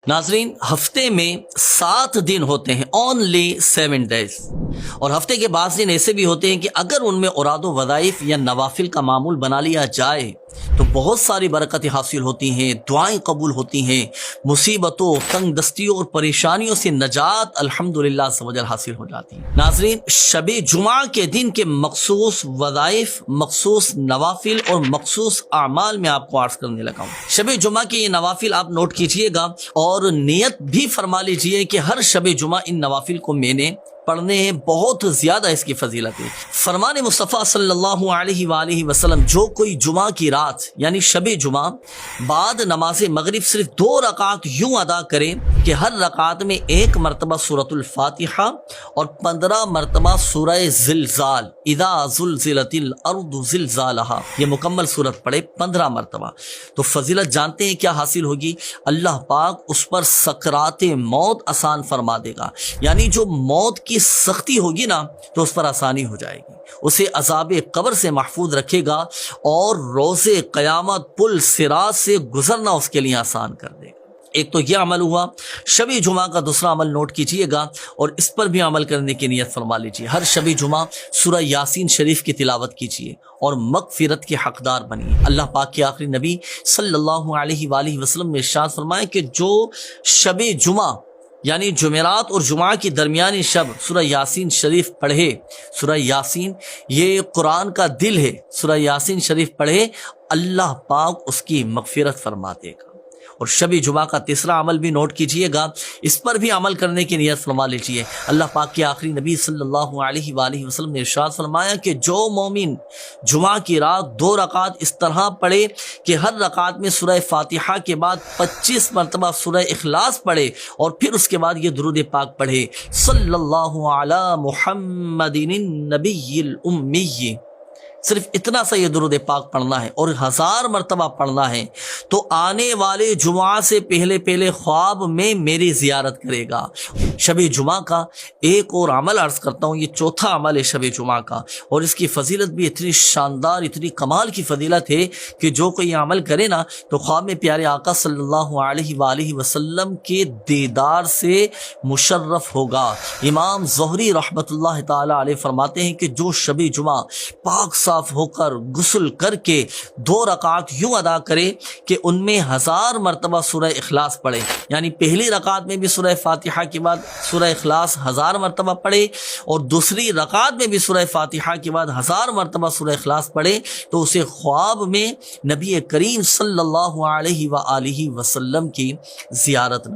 ناظرین، ہفتے میں 7 دن ہوتے ہیں، اونلی 7 days، اور ہفتے کے بعض دن ایسے بھی ہوتے ہیں کہ اگر ان میں اوراد و وظائف یا نوافل کا معمول بنا لیا جائے تو بہت ساری برکتیں حاصل ہوتی ہیں، دعائیں قبول ہوتی ہیں، مصیبتوں، تنگ دستیوں اور پریشانیوں سے نجات الحمدللہ سمجھل حاصل ہو جاتی ہے۔ ناظرین، شب جمعہ کے دن کے مخصوص وظائف، مخصوص نوافل اور مخصوص اعمال میں آپ کو عرض کرنے لگا ہوں۔ شب جمعہ کے یہ نوافل آپ نوٹ کیجئے گا اور نیت بھی فرما لیجئے کہ ہر شب جمعہ ان نوافل کو میں نے پڑھنے ہیں، بہت زیادہ اس کی فضیلت ہے۔ فرمان مصطفیٰ صلی اللہ علیہ وآلہ وسلم، جو کوئی جمعہ کی رات یعنی شب جمعہ بعد نماز مغرب صرف 2 رکعت یوں ادا کرے کہ ہر رکعت میں 1 مرتبہ سورۃ الفاتحہ اور 15 مرتبہ سورہ زلزال، اذا زلزلت الارض زلزالہا، یہ مکمل سورت پڑھے 15 مرتبہ، تو فضیلت جانتے ہیں کیا حاصل ہوگی؟ اللہ پاک اس پر سکرات موت آسان فرما دے گا، یعنی جو موت کی سختی ہوگی نا تو اس پر آسانی ہو جائے گی، اسے عذاب قبر سے محفوظ رکھے گا اور روز قیامت پل صراط سے گزرنا اس کے لیے آسان کر دے گا۔ ایک تو یہ عمل ہوا شب جمعہ کا۔ دوسرا عمل نوٹ کیجئے گا اور اس پر بھی عمل کرنے کی نیت فرما لیجئے۔ ہر شب جمعہ سورہ یاسین شریف کی تلاوت کیجئے اور مغفرت کے حقدار بنیے۔ اللہ پاک کے آخری نبی صلی اللہ علیہ وآلہ وسلم نے ارشاد فرمایا کہ جو شب جمعہ یعنی جمعرات اور جمعہ کی درمیانی شب سورہ یاسین شریف پڑھے، سورہ یاسین یہ قرآن کا دل ہے، سورہ یاسین شریف پڑھے، اللہ پاک اس کی مغفرت فرما دے گا۔ اور شب جمعہ کا تیسرا عمل بھی نوٹ کیجئے گا، اس پر بھی عمل کرنے کی نیت فرما لیجئے۔ اللہ پاک کے آخری نبی صلی اللہ علیہ وآلہ وسلم نے ارشاد فرمایا کہ جو مومن جمعہ کی رات 2 رکعت اس طرح پڑھے کہ ہر رکعت میں سورہ فاتحہ کے بعد 25 مرتبہ سورہ اخلاص پڑھے اور پھر اس کے بعد یہ درود پاک پڑھے، صلی اللہ علی محمد النبی الامی، صرف اتنا سا یہ درود پاک پڑھنا ہے اور 1000 مرتبہ پڑھنا ہے، تو آنے والے جمعہ سے پہلے خواب میں میری زیارت کرے گا۔ شب جمعہ کا ایک اور عمل عرض کرتا ہوں، یہ چوتھا عمل ہے شب جمعہ کا، اور اس کی فضیلت بھی اتنی شاندار، اتنی کمال کی فضیلت ہے کہ جو کوئی یہ عمل کرے نا تو خواب میں پیارے آقا صلی اللہ علیہ وآلہ وسلم کے دیدار سے مشرف ہوگا۔ امام زہری رحمت اللہ تعالی علیہ فرماتے ہیں کہ جو شب جمعہ پاک صاف ہو کر غسل کر کے 2 رکعت یوں ادا کرے کہ ان میں 1000 مرتبہ سورہ اخلاص پڑھے، یعنی پہلی رکعت میں بھی سورہ فاتحہ کے بعد سورہ اخلاص 1000 مرتبہ پڑھے اور دوسری رکعت میں بھی سورہ فاتحہ کے بعد 1000 مرتبہ سورہ اخلاص پڑھے، تو اسے خواب میں نبی کریم صلی اللہ علیہ وآلہ وسلم کی زیارت